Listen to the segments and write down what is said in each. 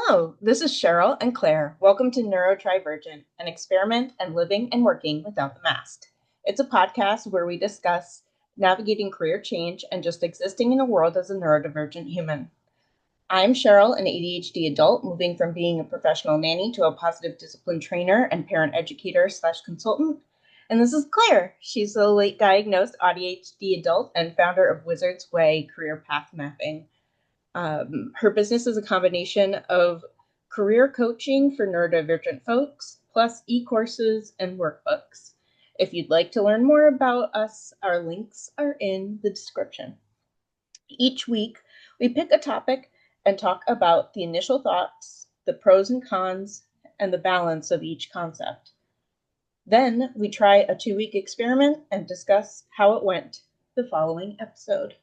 Hello, this is Sheryl and Claire. Welcome to NeuroTRYvergent, an experiment and living and working without the mask. It's a podcast where we discuss navigating career change and just existing in a world as a neurodivergent human. I'm Sheryl, an ADHD adult moving from being a professional nanny to a positive discipline trainer and parent educator / consultant. And this is Claire. She's a late diagnosed ADHD adult and founder of Wizard's Way Career Path Mapping. Her business is a combination of career coaching for neurodivergent folks, plus e-courses and workbooks. If you'd like to learn more about us, our links are in the description. Each week, we pick a topic and talk about the initial thoughts, the pros and cons, and the balance of each concept. Then we try a 2-week experiment and discuss how it went the following episode.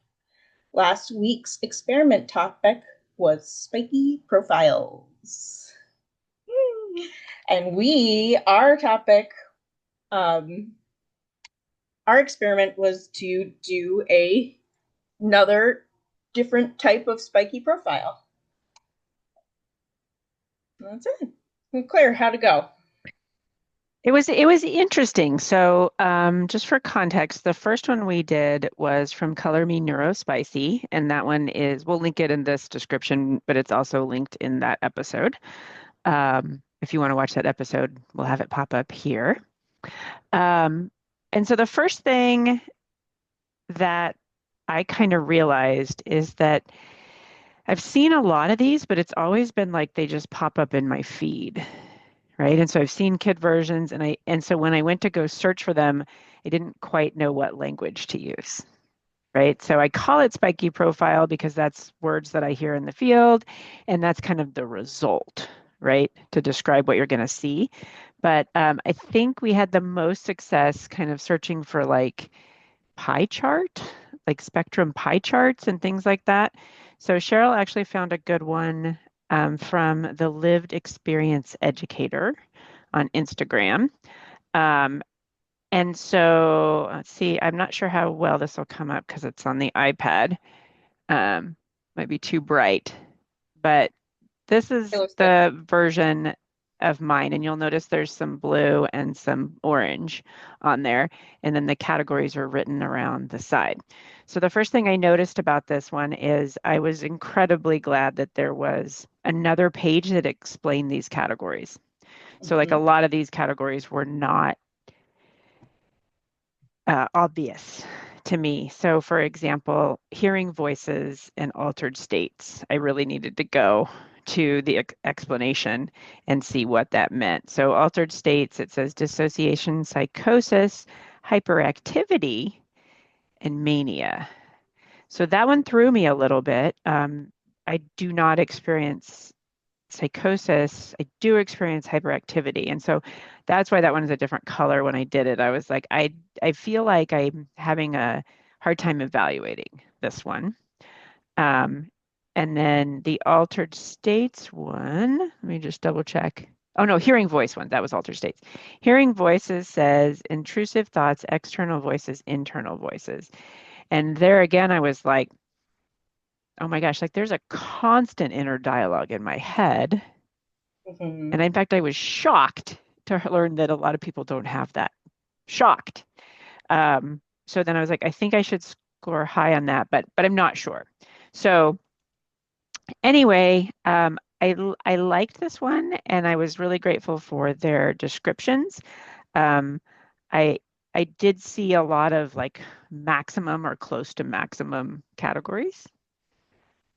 Last week's experiment topic was spiky profiles. And our experiment was to do another different type of spiky profile. That's it. Claire, how'd it go? It was interesting. So, just for context, the first one we did was from Color Me Neurospicy, and that one we'll link it in this description, but it's also linked in that episode. If you want to watch that episode, we'll have it pop up here. And so the first thing that I kind of realized is that I've seen a lot of these, but it's always been like they just pop up in my feed. Right. And so I've seen kid versions and so when I went to go search for them, I didn't quite know what language to use. Right. So I call it spiky profile because that's words that I hear in the field, and that's kind of the result, right, to describe what you're going to see. But I think we had the most success kind of searching for like pie chart, like spectrum pie charts and things like that. So Sheryl actually found a good one from the Lived Experience Educator on Instagram. Um, and so let's see, I'm not sure how well this will come up because it's on the iPad. Might be too bright, but this It is looks good. the version of mine, and you'll notice there's some blue and some orange on there, and then the categories are written around the side. So the first thing I noticed about this one is I was incredibly glad that there was another page that explained these categories. So like a Mm-hmm. lot of these categories were not obvious to me. So, for example, hearing voices and altered states, I really needed to go to the explanation and see what that meant. So, altered states, it says dissociation, psychosis, hyperactivity, and mania. So, that one threw me a little bit. I do not experience psychosis. I do experience hyperactivity. And so that's why that one is a different color when I did it. I was like, I feel like I'm having a hard time evaluating this one. Um, and then the altered states one, let me just double check. Oh no, hearing voice one, that was altered states. Hearing voices says intrusive thoughts, external voices, internal voices. And there again, I was like, oh my gosh, like there's a constant inner dialogue in my head. Mm-hmm. And in fact, I was shocked to learn that a lot of people don't have that. Shocked. So then I was like, I think I should score high on that, but I'm not sure. So anyway, I liked this one, and I was really grateful for their descriptions. Um, I I did see a lot of like maximum or close to maximum categories.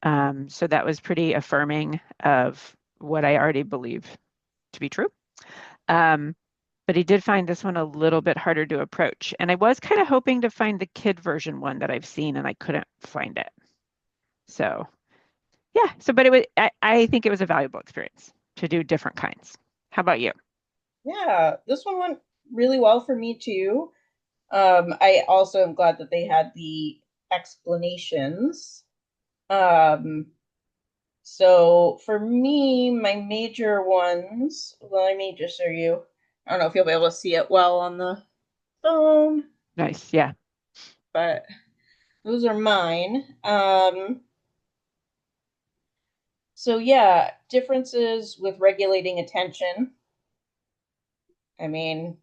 So that was pretty affirming of what I already believe to be true. Um, but he did find this one a little bit harder to approach. And I was kind of hoping to find the kid version one that I've seen, and I couldn't find it. So yeah, but I think it was a valuable experience to do different kinds. How about you? Yeah, this one went really well for me too. I also am glad that they had the explanations. Um, so for me, my major ones, well, let me just show you. I don't know if you'll be able to see it well on the phone, Nice. Yeah. but those are mine. So yeah, differences with regulating attention. I mean,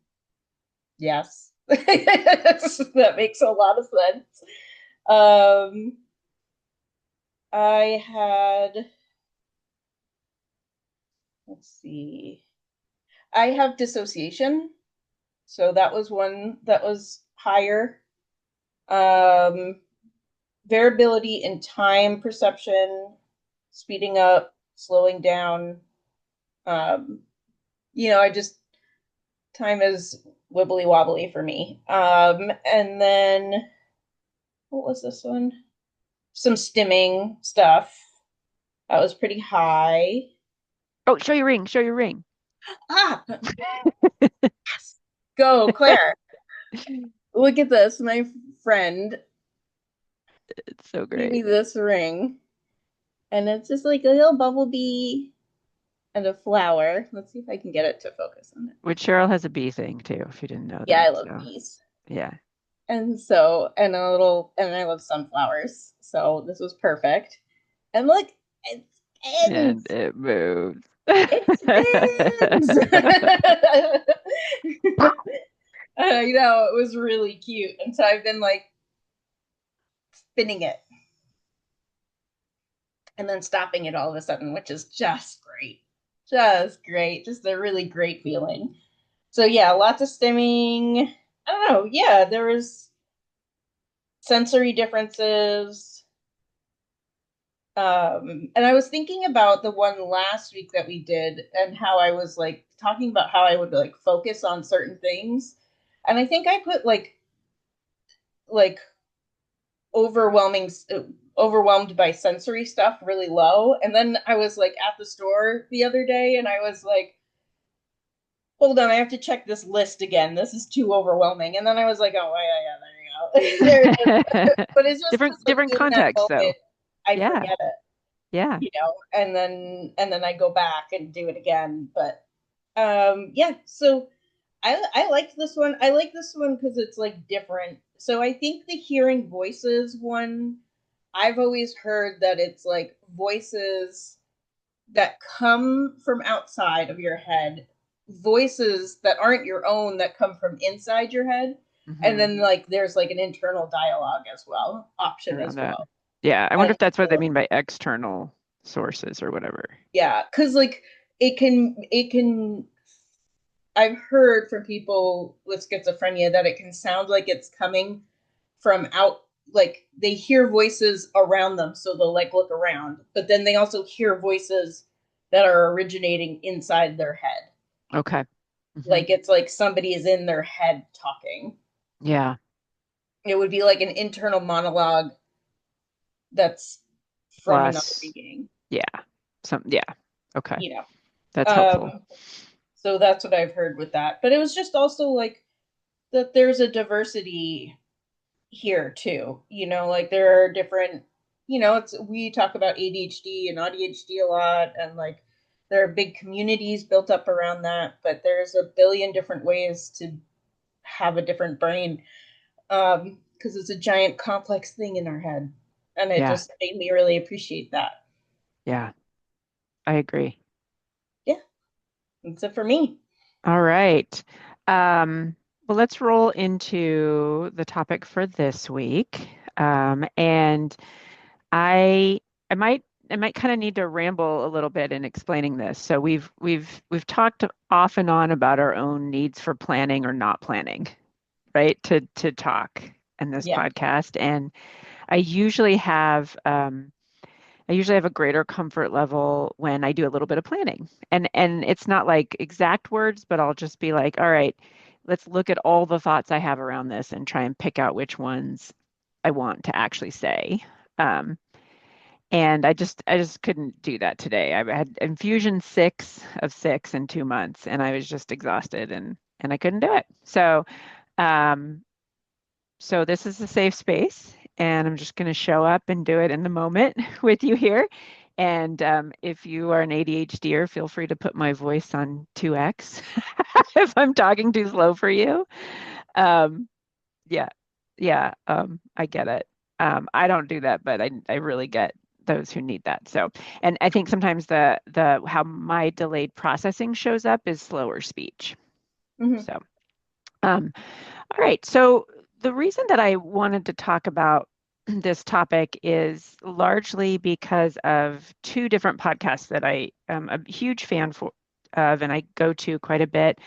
yes. That makes a lot of sense. Um, I had, let's see, I have dissociation. So that was one that was higher. Um, Variability in time perception, speeding up, slowing down. Um, I just, time is wibbly wobbly for me. And then what was this one? Some stimming stuff. That was pretty high. Oh, show your ring, show your ring. Ah, yes. Go, Claire. Look at this. My friend It's so gave me great. this ring, and it's just like a little bubble bee and a flower. Let's see if I can get it to focus on it. Which Cheryl has a bee thing too, if you didn't know Yeah, that. I love So bees. yeah. And I love sunflowers. So this was perfect. And look, it And spins. it moves. It spins. It was really cute. And so I've been like spinning it and then stopping it all of a sudden, which is just great. Just great. Just a really great feeling. So yeah, lots of stimming. I don't know. Yeah, there was sensory differences. And I was thinking about the one last week that we did and how I was like talking about how I would like focus on certain things. And I think I put like overwhelming overwhelmed by sensory stuff really low. And then I was like at the store the other day and I was like, hold on, I have to check this list again. This is too overwhelming. And then I was like, oh yeah, yeah, there you go. But it's just because like Different in that context though. moment I Yeah. forget it, Yeah. and then I go back and do it again. But yeah, so I liked this one. I like this one because it's like different. So I think the hearing voices one, I've always heard that it's like voices that come from outside of your head, voices that aren't your own that come from inside your head. And Hmm. then like there's like an internal dialogue as well, option Around as that. well. Yeah. I wonder And if that's what they so, mean by external sources or whatever. yeah, because like it can I've heard from people with schizophrenia that it can sound like it's coming from out, like they hear voices around them, so they'll like look around, but then they also hear voices that are originating inside their head. Okay. Hmm. Like it's like somebody is in their head talking. Yeah. It would be like an internal monologue that's from another Plus, being, yeah. Yeah. Okay. you know. That's helpful. Um, so that's what I've heard with that. But it was just also like that there's a diversity here too. Like there are different, it's we talk about ADHD and ADHD a lot, and like there are big communities built up around that, but there's a billion different ways to have a different brain, because it's a giant complex thing in our head. And it Yeah. just made me really appreciate that. Yeah. I agree. Yeah, that's it for me. All right. Well, let's roll into the topic for this week. And I I might kind of need to ramble a little bit in explaining this. So we've talked off and on about our own needs for planning or not planning, right? To talk in this Yeah. podcast. And I usually have I usually have a greater comfort level when I do a little bit of planning. And it's not like exact words, but I'll just be like, all right, let's look at all the thoughts I have around this and try and pick out which ones I want to actually say. Um, and I just couldn't do that today. I had infusion 6 of 6 in 2 months, and I was just exhausted and I couldn't do it. Um, so this is a safe space, and I'm just going to show up and do it in the moment with you here. And if you are an ADHDer, feel free to put my voice on 2x if I'm talking too slow for you. Um, yeah, yeah, I get it. I don't do that, but I really get those who need that. So, and I think sometimes the how my delayed processing shows up is slower speech. Hmm. So, um, all right. So the reason that I wanted to talk about this topic is largely because of two different podcasts that I am a huge fan of and I go to quite a bit.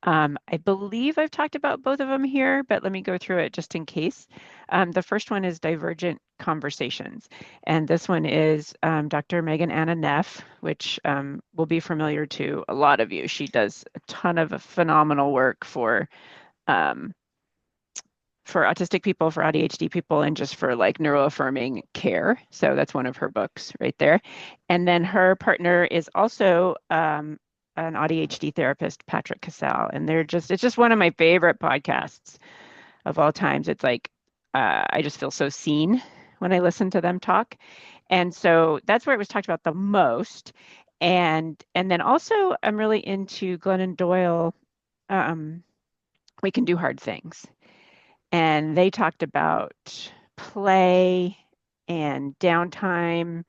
I believe I've talked about both of them here, but let me go through it just in case. The first one is Divergent Conversations, and this one is Dr. Megan Anna Neff, which will be familiar to a lot of you. She does a ton of phenomenal work um, for autistic people, for ADHD people, and just for like neuroaffirming care. So that's one of her books right there. And then her partner is also an ADHD therapist, Patrick Cassell. And it's just one of my favorite podcasts of all times. It's like, I just feel so seen when I listen to them talk. And so that's where it was talked about the most. And then also I'm really into Glennon Doyle, um, We Can Do Hard Things, and they talked about play and downtime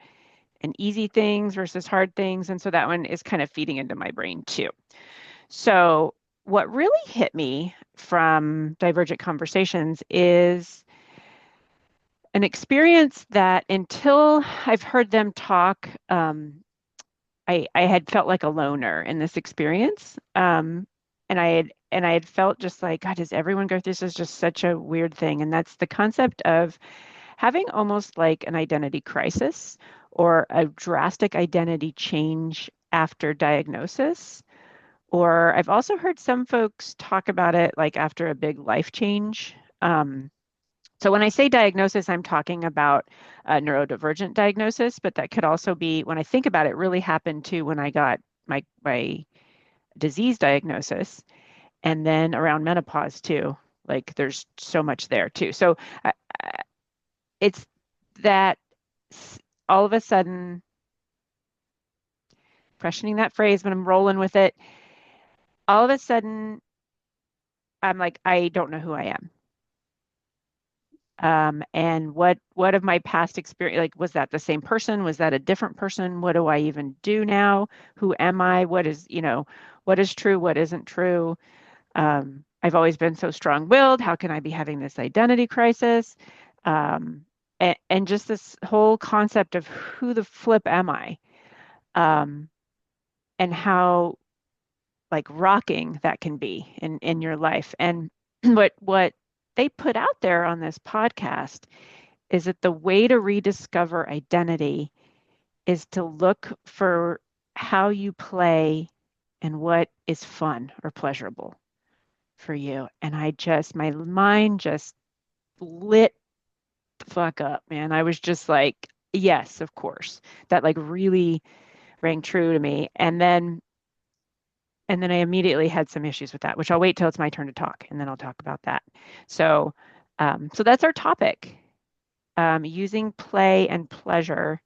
and easy things versus hard things. And so that one is kind of feeding into my brain too. So, what really hit me from Divergent Conversations is an experience that until I've heard them talk, I had felt like a loner in this experience. And I had felt just like, God, does everyone go through this? Is just such a weird thing. And that's the concept of having almost like an identity crisis or a drastic identity change after diagnosis. Or I've also heard some folks talk about it like after a big life change. So when I say diagnosis, I'm talking about a neurodivergent diagnosis, but that could also be, when I think about it, really happened too when I got my disease diagnosis, and then around menopause too. Like there's so much there too. So I, it's that all of a sudden, questioning that phrase, but I'm rolling with it. All of a sudden, I'm like, I don't know who I am. And what of my past experience, like, was that the same person? Was that a different person? What do I even do now? Who am I? What is true? What isn't true? I've always been so strong-willed. How can I be having this identity crisis? And just this whole concept of who the flip am I? Um, and how like rocking that can be in your life. And what they put out there on this podcast is that the way to rediscover identity is to look for how you play and what is fun or pleasurable for you. And my mind just lit the fuck up, man. I was just like, yes, of course. That like really rang true to me. And then I immediately had some issues with that, which I'll wait till it's my turn to talk, and then I'll talk about that. So, so that's our topic, using play and pleasure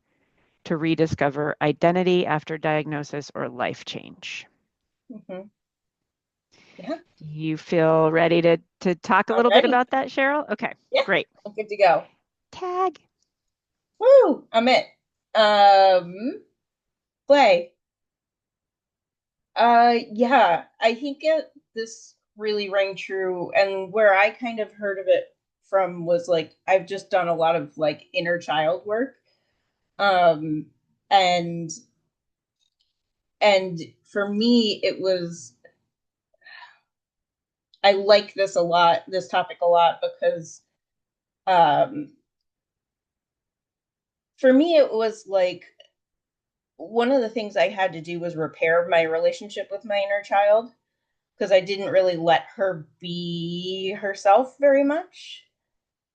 to rediscover identity after diagnosis or life change. Hmm. Yeah, You feel ready to talk a I'm little bit ready. about that, Sheryl? Okay, Yeah, great. I'm good to go. Tag. Woo, I'm it. Play. Yeah, I think this really rang true, and where I kind of heard of it from was like I've just done a lot of like inner child work, um, and and for me it was I like this a lot, this topic a lot because um, for me it was like one of the things I had to do was repair my relationship with my inner child because I didn't really let her be herself very much.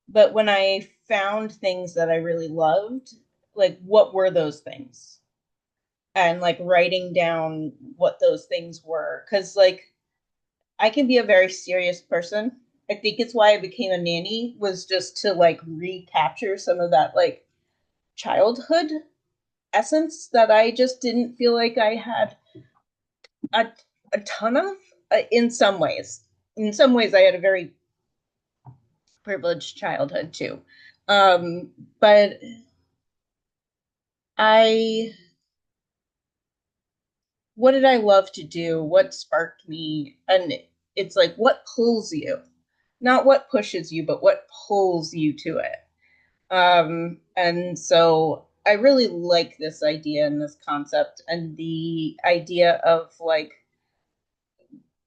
But when I found things that I really loved, like what were those things? And like writing down what those things were. Cause like I can be a very serious person. I think it's why I became a nanny was just to like recapture some of that like childhood essence that I just didn't feel like I had a, a ton of in some ways. In some ways, I had a very privileged childhood too. Um, but I what did I love to do? What sparked me? And it's like what pulls you, not what pushes you, but what pulls you to it. And so I really like this idea and this concept and the idea of like,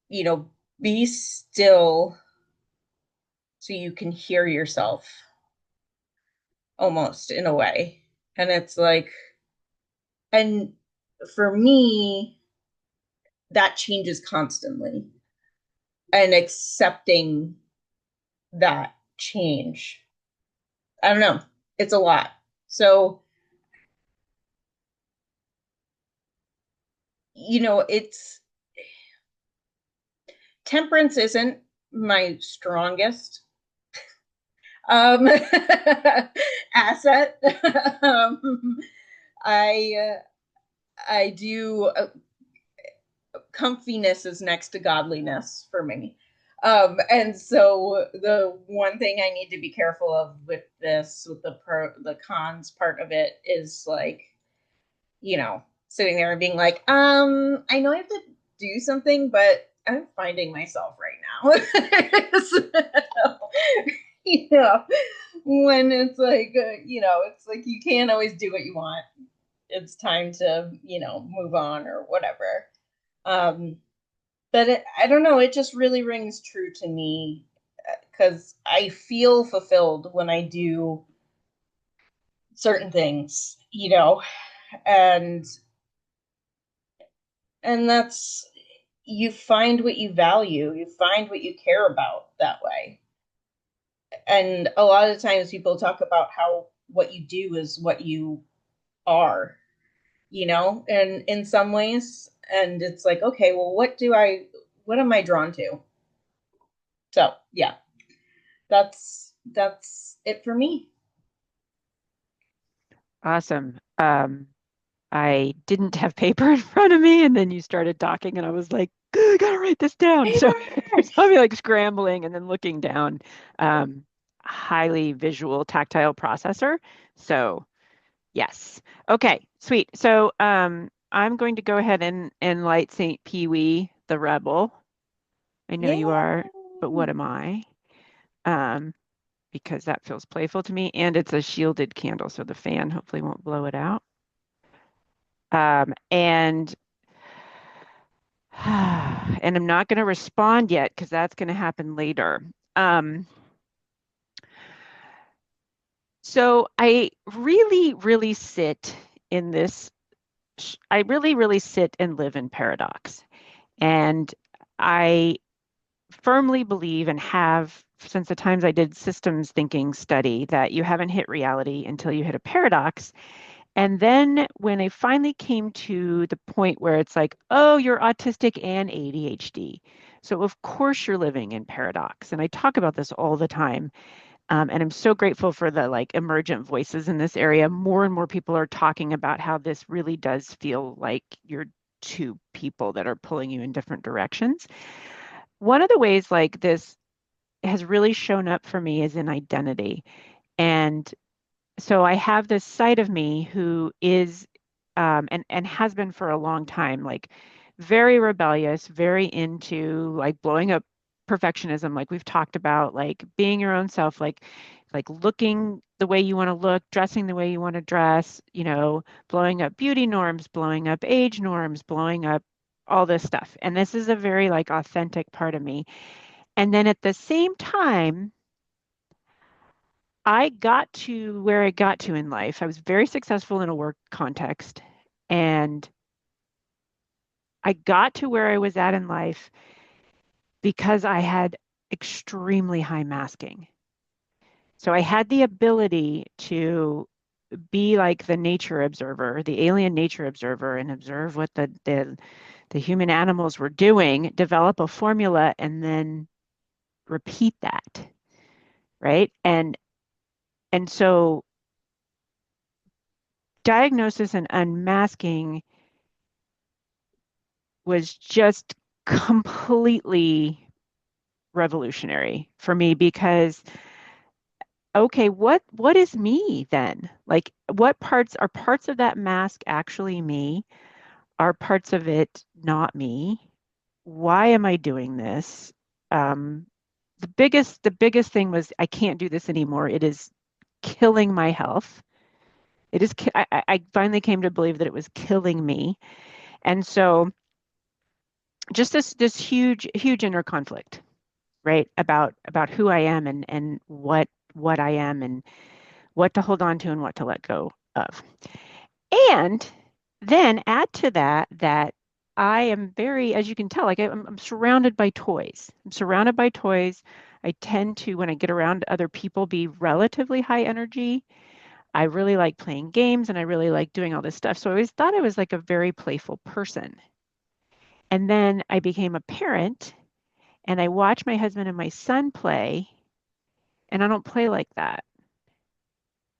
you know, be still so you can hear yourself almost in a way. And it's like, and for me, that changes constantly and accepting that change. I don't know. It's a lot. So, it's temperance isn't my strongest um asset. um I I do comfiness is next to godliness for me. And so the one thing I need to be careful of with this, with the cons part of it, is like, sitting there and being like, I know I have to do something, but I'm finding myself right now. So, when it's like, it's like you can't always do what you want. It's time to, move on or whatever. Um, but I don't know, it just really rings true to me because I feel fulfilled when I do certain things, and that's you find what you value, you find what you care about that way. And a lot of times people talk about how what you do is what you are, and in some ways, and it's like, okay, well, what am I drawn to? So yeah, that's it for me. Awesome. I didn't have paper in front of me, and then you started talking, and I was like, I gotta write this down. So I Paper. saw me like scrambling and then looking down. Um, Highly visual tactile processor. So yes. Okay, sweet. So I'm going to go ahead and light St. Pee Wee the Rebel. I know you Yeah. are, but what am I? Um, because that feels playful to me, and it's a shielded candle, so the fan hopefully won't blow it out. And and I'm not going to respond yet because that's going to happen later. Um, so I really, really sit in this. I really, really sit and live in paradox. And I firmly believe and have since the times I did systems thinking study that you haven't hit reality until you hit a paradox. And then when I finally came to the point where it's like, oh, you're autistic and ADHD. So of course you're living in paradox. And I talk about this all the time. And I'm so grateful for the like emergent voices in this area. More and more people are talking about how this really does feel like you're two people that are pulling you in different directions. One of the ways like this has really shown up for me is in identity. And so I have this side of me who is and has been for a long time, like very rebellious, very into like blowing up perfectionism, like we've talked about, like being your own self, like looking the way you want to look, dressing the way you want to dress, blowing up beauty norms, blowing up age norms, blowing up all this stuff. And this is a very like authentic part of me. And then at the same time, I got to where I got to in life. I was very successful in a work context, and I got to where I was at in life because I had extremely high masking. So I had the ability to be like the nature observer, the alien nature observer, and observe what the human animals were doing, develop a formula, and then repeat that, right? And so diagnosis and unmasking was just completely revolutionary for me because okay, what is me then? Like, what parts of that mask actually me? Are parts of it not me? Why am I doing this? Um, the biggest thing was I can't do this anymore. It is killing my health. It is, I finally came to believe that it was killing me. And so just this huge inner conflict, right? About who I am and what I am and what to hold on to and what to let go of. And then add to that I am very, as you can tell, like I'm surrounded by toys. I'm surrounded by toys. I tend to, when I get around other people, be relatively high energy. I really like playing games and I really like doing all this stuff. So I always thought I was like a very playful person. And then I became a parent and I watch my husband and my son play, and I don't play like that.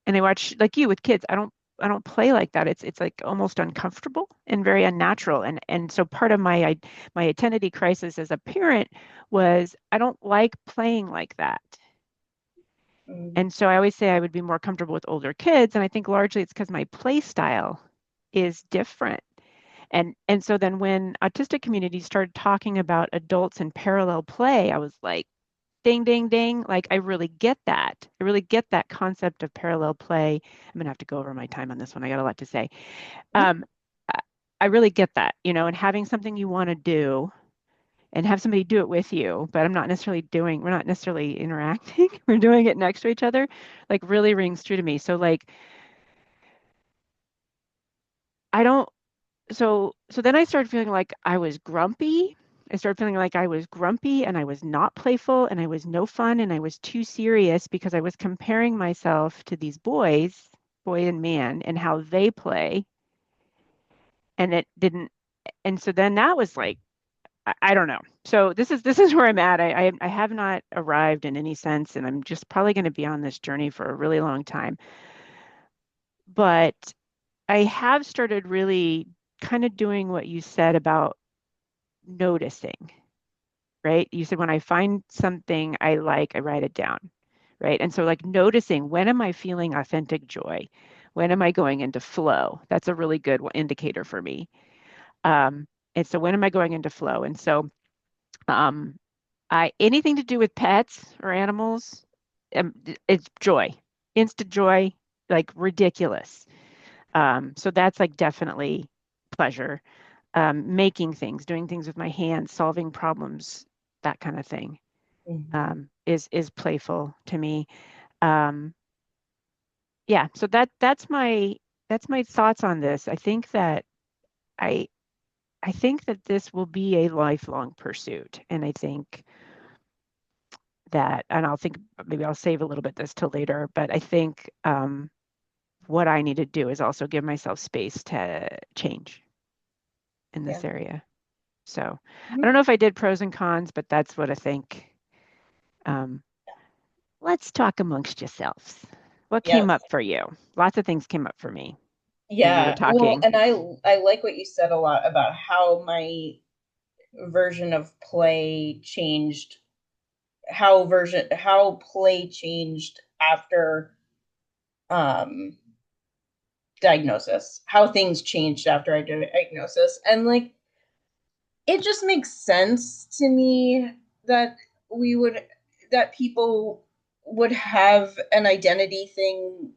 And I watch like you with kids. I don't play like that. It's like almost uncomfortable and very unnatural. And so part of my identity crisis as a parent was I don't like playing like that. Mm, And so I always say I would be more comfortable with older kids, and I think largely it's because my play style is different. And so then when autistic community started talking about adults in parallel play, I was like, ding, ding, ding. Like, I really get that. I really get that concept of parallel play. I'm going to have to go over my time on this one. I got a lot to say. mm, Um, I I really get that, and having something you want to do and have somebody do it with you, but we're not necessarily interacting. We're doing it next to each other, like really rings true to me. So like, I don't, so then I started feeling like I was grumpy. I started feeling like I was grumpy and I was not playful and I was no fun and I was too serious because I was comparing myself to these boys, boy and man, and how they play. And it didn't, and so then that was like, I don't know. So this is where I'm at. I have not arrived in any sense, and I'm just probably going to be on this journey for a really long time. But I have started really kind of doing what you said about noticing, right? You said when I find something I like, I write it down, right? And so, like, noticing, when am I feeling authentic joy? When am I going into flow? That's a really good indicator for me. Um, and so, when am I going into flow? And so, um, I anything to do with pets or animals, it's joy, instant joy, like ridiculous. So that's like definitely pleasure. Making things, doing things with my hands, solving problems, that kind of thing, mhm. is playful to me. Um, yeah, so that's my thoughts on this. I I think that this will be a lifelong pursuit, and I think that, and I'll think maybe I'll save a little bit this till later, but I think what I need to do is also give myself space to change in Yeah. this area. So I Mhm. don't know if I did pros and cons, but that's what I think. Um, let's talk amongst yourselves. What came Yes. up for you? Lots of things came up for me when you were Yeah. Well, talking. and I like what you said a lot about how my version of play changed, how play changed after um diagnosis, how things changed after I did a diagnosis. And like it just makes sense to me that we would that people would have an identity thing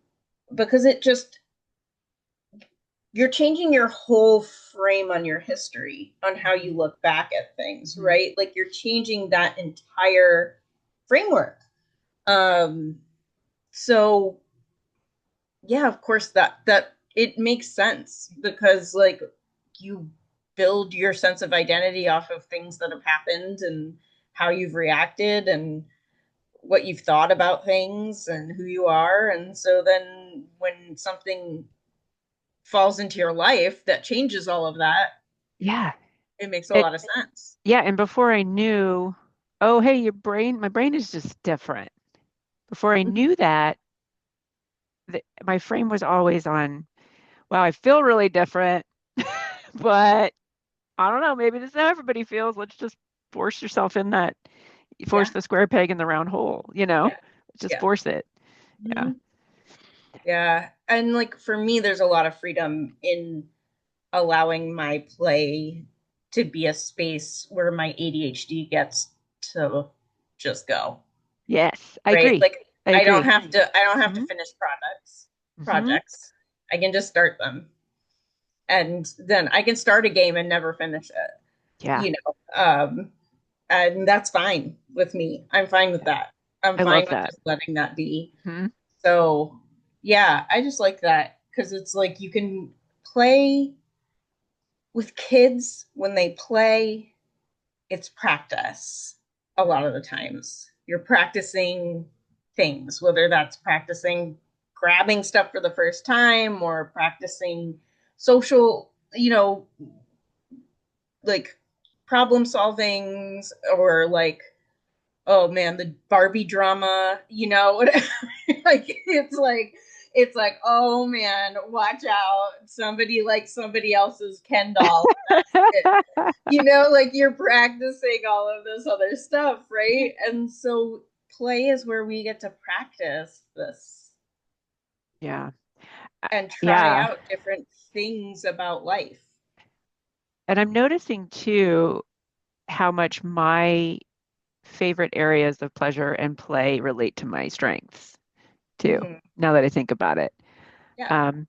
because it just you're changing your whole frame on your history on how you look back at things, Mhm. right? Like you're changing that entire framework. Um so yeah, of course that it makes sense because like you build your sense of identity off of things that have happened and how you've reacted and what you've thought about things and who you are. And so then when something falls into your life that changes all of that, Yeah. it makes a It, lot of sense. yeah. And before I knew, oh, hey, my brain is just different. Before I knew that, my frame was always on, wow, I feel really different, but I don't know, maybe this is how everybody feels. Let's just force yourself in that, force Yeah, the square peg in the round hole, yeah, just yeah. force it. Yeah. Mhm. Yeah. And like for me, there's a lot of freedom in allowing my play to be a space where my ADHD gets to just go, Yes, I right? agree. Like I I don't agree. have to I don't have to Hmm. finish Hmm. projects. I can just start them. And then I can start a game and never finish it, Yeah. you know. And that's fine with me. I'm fine with Yeah. that. I'm I fine love with that. just letting that be. Hmm. So, yeah, I just like that because it's like you can play with kids when they play, it's practice a lot of the times. You're practicing things, whether that's practicing grabbing stuff for the first time or practicing social, like problem solvings or like, oh man, the Barbie drama, whatever. Like it's like, oh man, watch out. Somebody likes somebody else's Ken doll. It. Like you're practicing all of this other stuff, right? And so play is where we get to practice this Yeah. and try Yeah. out different things about life. And I'm noticing too how much my favorite areas of pleasure and play relate to my strengths too, Mm-hmm. now that I think about it. Yeah. Um,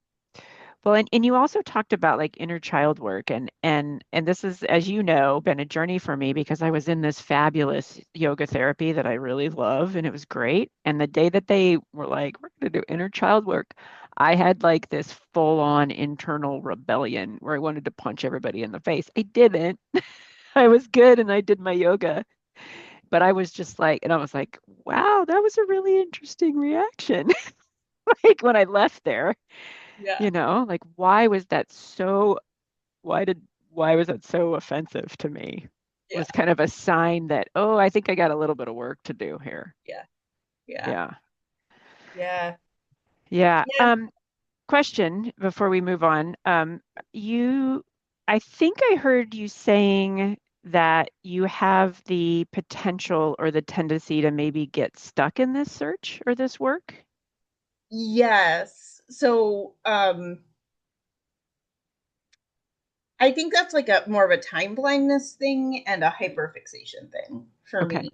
well, and you also talked about like inner child work and this is, as you know, been a journey for me because I was in this fabulous yoga therapy that I really love and it was great. And the day that they were like, we're going to do inner child work, I had like this full-on internal rebellion where I wanted to punch everybody in the face. I didn't. I was good and I did my yoga, but I was just like, and I was like, wow, that was a really interesting reaction. Like when I left there, Yeah. like why was that so, why did, why was that so offensive to me? Yeah. Was kind of a sign that, oh, I think I got a little bit of work to do here. Yeah. Yeah. Yeah. Yeah. Yeah. Yeah. Question before we move on. You, I think I heard you saying that you have the potential or the tendency to maybe get stuck in this search or this work. Yes. So, I think that's like a more of a time blindness thing and a hyperfixation thing for Okay. me.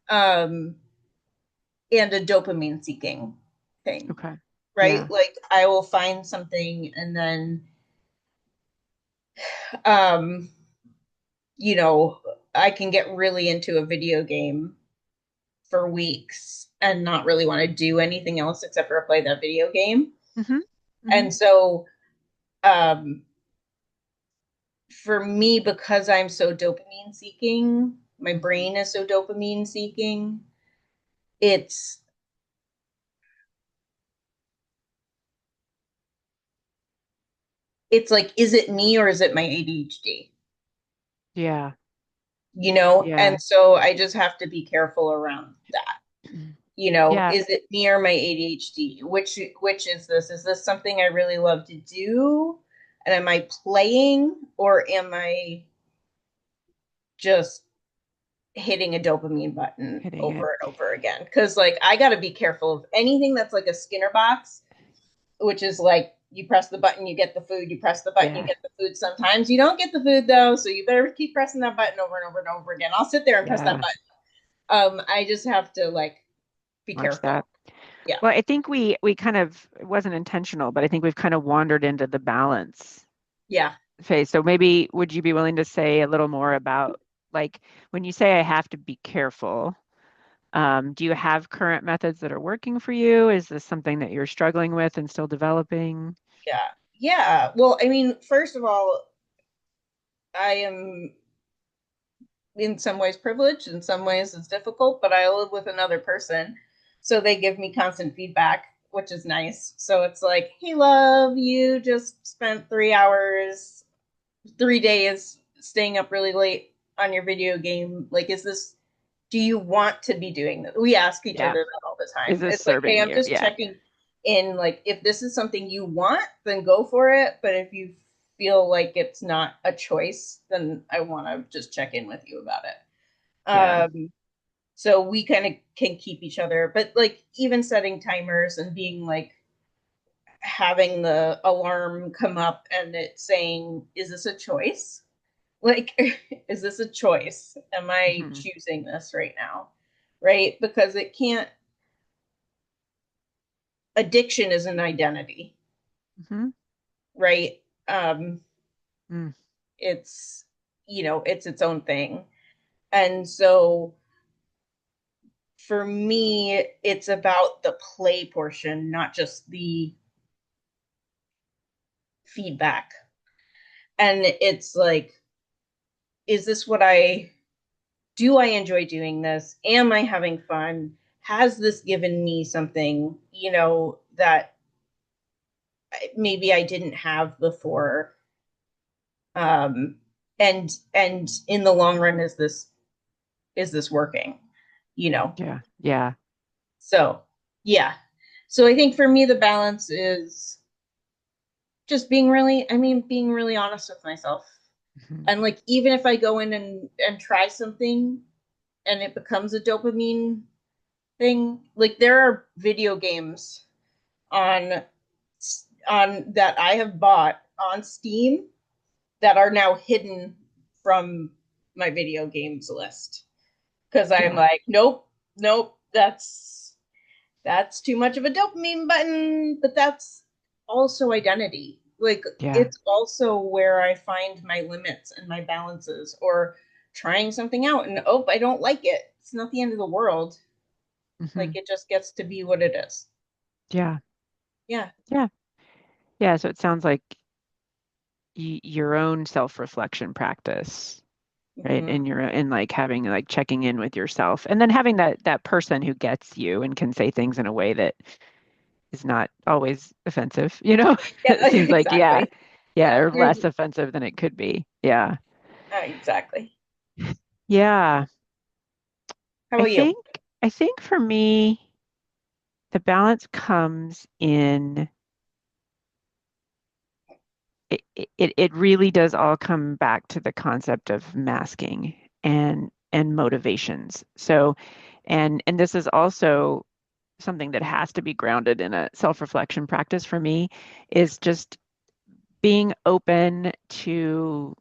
Um, and a dopamine seeking thing, Okay. right? Yeah. Like I will find something and then um, you know, I can get really into a video game for weeks and not really want to do anything else except for play that video game. Hmm. Hmm. And so um for me, because I'm so dopamine seeking, my brain is so dopamine seeking, it's it's like, is it me or is it my ADHD? Yeah. And Yeah. so I just have to be careful around that. Yeah. Is it me or my ADHD? Which is this? Is this something I really love to do? And am I playing or am I just hitting a dopamine button Hitting it. over and over again? Because like I got to be careful of anything that's like a Skinner box, which is like you press the button, you get the food. You press the button, you Yeah. get the food. Sometimes you don't get the food though, so you better keep pressing that button over and over and over again. I'll sit there and press that Yeah. button. I just have to like be Watch careful. that. Yeah, Well, I think we kind of, it wasn't intentional, but I think we've kind of wandered into the balance yeah. phase. So maybe would you be willing to say a little more about like when you say I have to be careful, do you have current methods that are working for you? Is this something that you're struggling with and still developing? Yeah. Yeah. Well, I mean, first of all, I am in some ways privileged, in some ways it's difficult, but I live with another person. So they give me constant feedback, which is nice. So it's like, hey, love, you just spent 3 hours, 3 days staying up really late on your video game. Like, do you want to be doing that? We ask each Yeah. other that all the Is time. this It's like, hey, serving I'm you? just Yeah. checking in. Like, if this is something you want, then go for it. But if you feel like it's not a choice, then I want to just check in with you about it. Yeah. Um, So we kind of can keep each other, but like even setting timers and being like having the alarm come up and it saying, is this a choice? Like, is this a choice? Am I Hmm. choosing this right now? Right? Because it can't, addiction is an identity, Hmm. right? Um, Mm. it's, it's its own thing. And so for me, it's about the play portion, not just the feedback. And it's like, is this what I do? I enjoy doing this? Am I having fun? Has this given me something, that maybe I didn't have before? Um, and in the long run, is this working? You know. Yeah. Yeah. So yeah. So I think for me the balance is just being really honest with myself. Hmm. And like even if I go in and try something and it becomes a dopamine thing, like there are video games on on that I have bought on Steam that are now hidden from my video games list because I'm Yeah. like, nope, nope, that's too much of a dopamine button, but that's also identity. Like Yeah. it's also where I find my limits and my balances or trying something out and oh, I don't like it. It's not the end of the world. Like Hmm. it just gets to be what it is. Yeah. Yeah. Yeah. Yeah. So it sounds like your own self-reflection practice, right? Hmm. And you're in like having like checking in with yourself and then having that person who gets you and can say things in a way that is not always offensive, you know? Yeah, It seems like, yeah, exactly. yeah, Yeah. or less offensive than it could be. Yeah. Exactly. Yeah. How I about you? think I think for me, the balance comes in it really does all come back to the concept of masking and motivations. So and this is also something that has to be grounded in a self-reflection practice for me is just being open to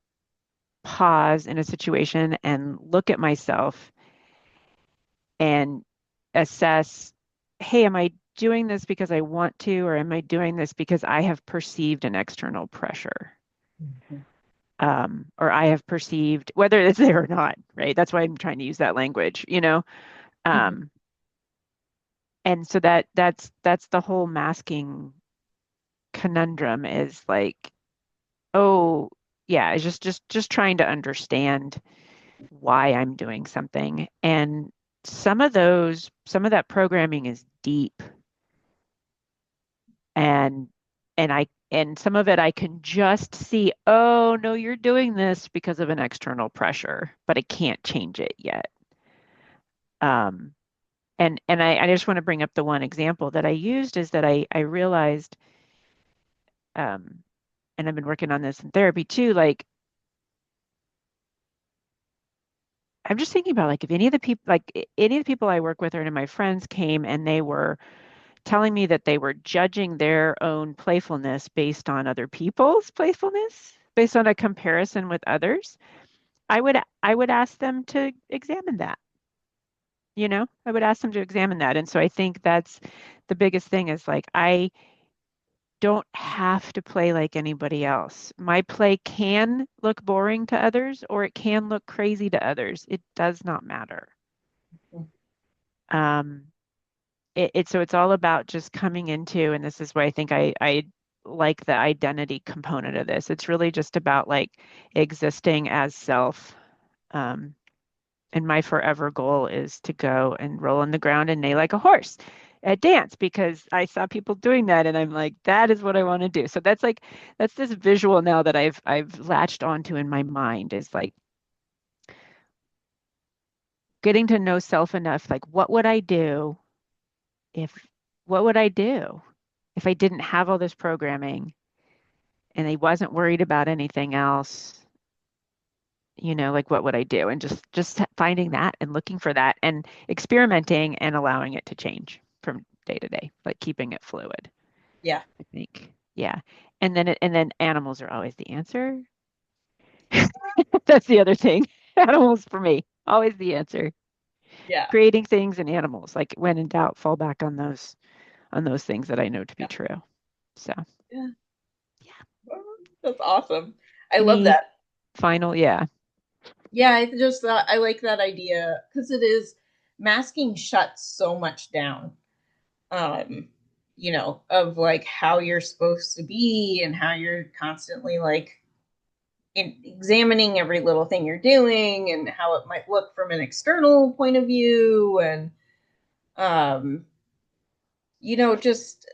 pause in a situation and look at myself and assess, hey, am I doing this because I want to, or am I doing this because I have perceived an external pressure? Mhm. Or I have perceived whether it's there or not, right? That's why I'm trying to use that language, you know? Mhm. Um, and so that's the whole masking conundrum is like, oh, yeah, it's just trying to understand why I'm doing something. And some of that programming is deep and and some of it I can just see, oh no, you're doing this because of an external pressure, but I can't change it yet. Um, and I just want to bring up the one example that I used is that I realized, um, and I've been working on this in therapy too, like I'm just thinking about like if any of the people any of the people I work with or any of my friends came and they were telling me that they were judging their own playfulness based on other people's playfulness, based on a comparison with others, I would ask them to examine that. You know, I would ask them to examine that. And so I think that's the biggest thing is like I don't have to play like anybody else. My play can look boring to others or it can look crazy to others. It does not matter. Um, so it's all about just coming into, and this is why I think I like the identity component of this. It's really just about like existing as self. Um, and my forever goal is to go and roll on the ground and neigh like a horse at dance because I saw people doing that and I'm like, that is what I want to do. So that's this visual now that I've latched onto in my mind is like getting to know self enough, like if what would I do if I didn't have all this programming and I wasn't worried about anything else? like what would I do? And just finding that and looking for that and experimenting and allowing it to change from day to day, like keeping it fluid, Yeah. I think. Yeah. And then animals are always the answer. That's the other thing. Animals for me, always the answer. Yeah. Creating things and animals, like when in doubt, fall back on those things that I know to be Yeah. true. So, Yeah. yeah. That's awesome. I love Any that. final, yeah. Yeah, I just thought I like that idea because it is masking shuts so much down. Um, of like how you're supposed to be and how you're constantly like examining every little thing you're doing and how it might look from an external point of view and um, just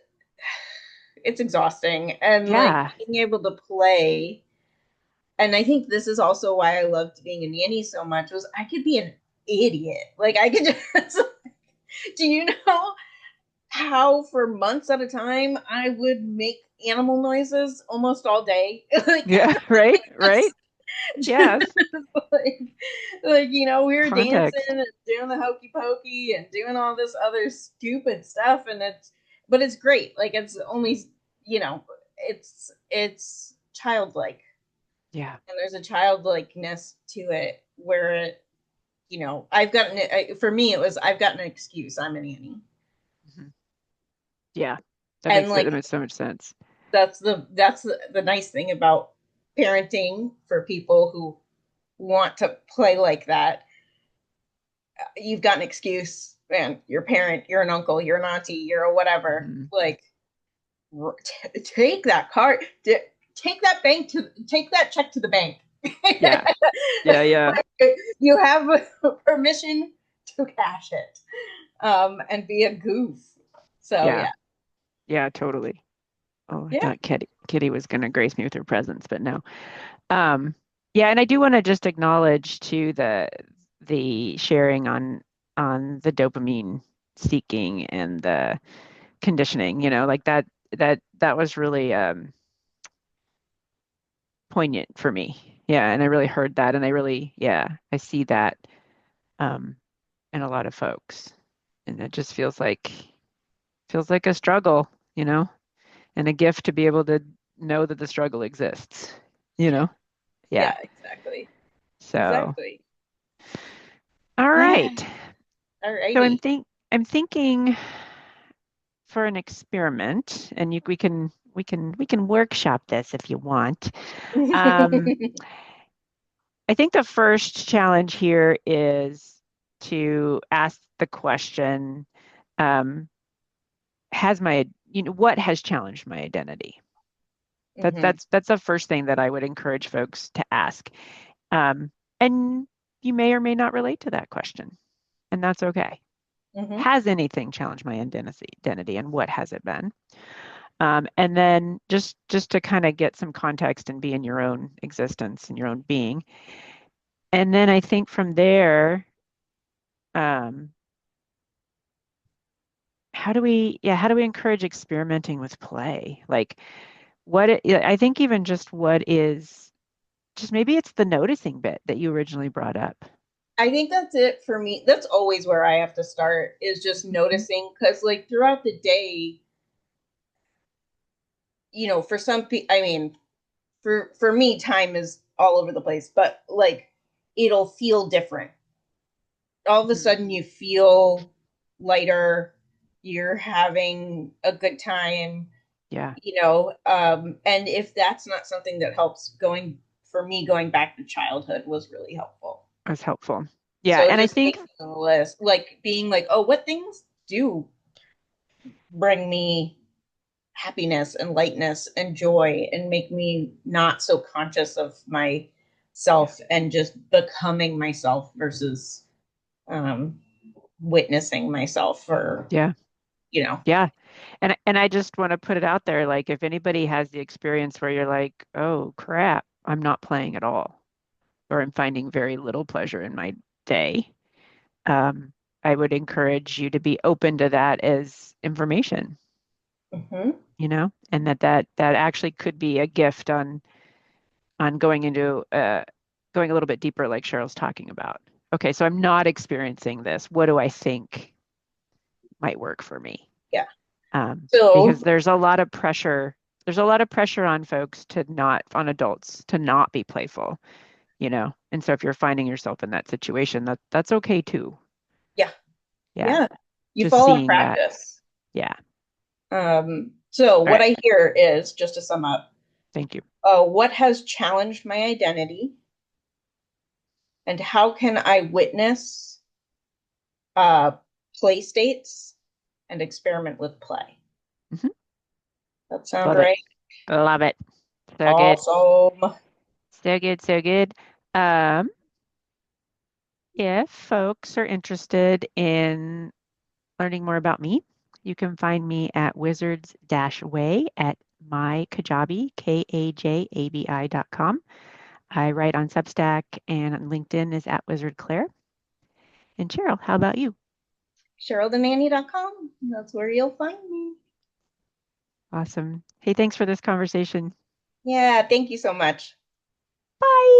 it's exhausting and like Yeah. being able to play. And I think this is also why I loved being a nanny so much was I could be an idiot. Like I could just do you know how for months at a time I would make animal noises almost all day? like, Yeah. Right. Right. just, Yes. like, we were dancing Context. and doing the hokey pokey and doing all this other stupid stuff, and but it's great. Like it's only, it's childlike, Yeah. and there's a childlikeness to it where I've gotten it. For me, it was I've gotten an excuse. I'm a nanny, Mhm. Yeah. and That like makes so much sense. that's the nice thing about parenting for people who want to play like that. You've got an excuse, man. You're a parent, you're an uncle, you're an auntie, you're a whatever. Mhm. Like, take that card, take that check to the bank. Yeah. Yeah. Yeah. You have permission to cash it, and be a goof. So Yeah. yeah, Yeah. Totally. Oh, I yeah. thought Kitty was going to grace me with her presence, but no. Um, yeah, and I do want to just acknowledge too the sharing on the dopamine seeking and the conditioning, like that was really poignant for me. Yeah, and I really heard that and I see that um in a lot of folks. And it just feels like a struggle, and a gift to be able to know that the struggle exists, you Yeah, know? Yeah. yeah, exactly, So, exactly. all right. So Alrighty. I'm thinking for an experiment, and we can workshop this if you want. Um, I think the first challenge here is to ask the question, um, what has challenged my identity? hmm That's the first thing that I would encourage folks to ask. Um, and you may or may not relate to that question, and that's okay. hmm Has anything challenged my identity, and what has it been? And then just to kind of get some context and be in your own existence and your own being. And then I think from there, um, how do we encourage experimenting with play? Like yeah, I think even just what is, just maybe it's the noticing bit that you originally brought up. I think that's it for me. That's always where I have to start is just Mhm. noticing because like throughout the day, for some people, I mean, for me, time is all over the place, but like it'll feel different. All of a Mhm. sudden, you feel lighter. You're having a good time, Yeah, and if that's not something that helps going back to childhood was really helpful. that's helpful. Yeah, So and I just think making a list, like being like, oh, what things do bring me happiness and lightness and joy and make me not so conscious of yeah, myself and just becoming myself versus um, witnessing myself or, yeah, you know, yeah. And I just want to put it out there, like if anybody has the experience where you're like, oh crap, I'm not playing at all, or I'm finding very little pleasure in my day, um, I would encourage you to be open to that as information, mm-hmm, and that actually could be a gift on going into going a little bit deeper, like Cheryl's talking about. Okay, so I'm not experiencing this. What do I think might work for me? Yeah. Because So, there's a lot of pressure. There's a lot of pressure on folks on adults to not be playful, And so if you're finding yourself in that situation, that's okay too. yeah, Yeah. yeah. You Just follow seeing that. practice. Yeah. So All what right. I hear is, just to sum up, Thank you. what has challenged my identity and how can I witness uh, play states and experiment with play? Mhm. That sound Love it. right? Love it. So good. Awesome. So good. So good. Um, if folks are interested in learning more about me, you can find me at wizards-way at mykajabi, kajabi.com. I write on Substack and on LinkedIn is at Wizard Claire. And Cheryl, how about you? SherylTheNanny.com. That's where you'll find me. Awesome. Hey, thanks for this conversation. Yeah, thank you so much. Bye.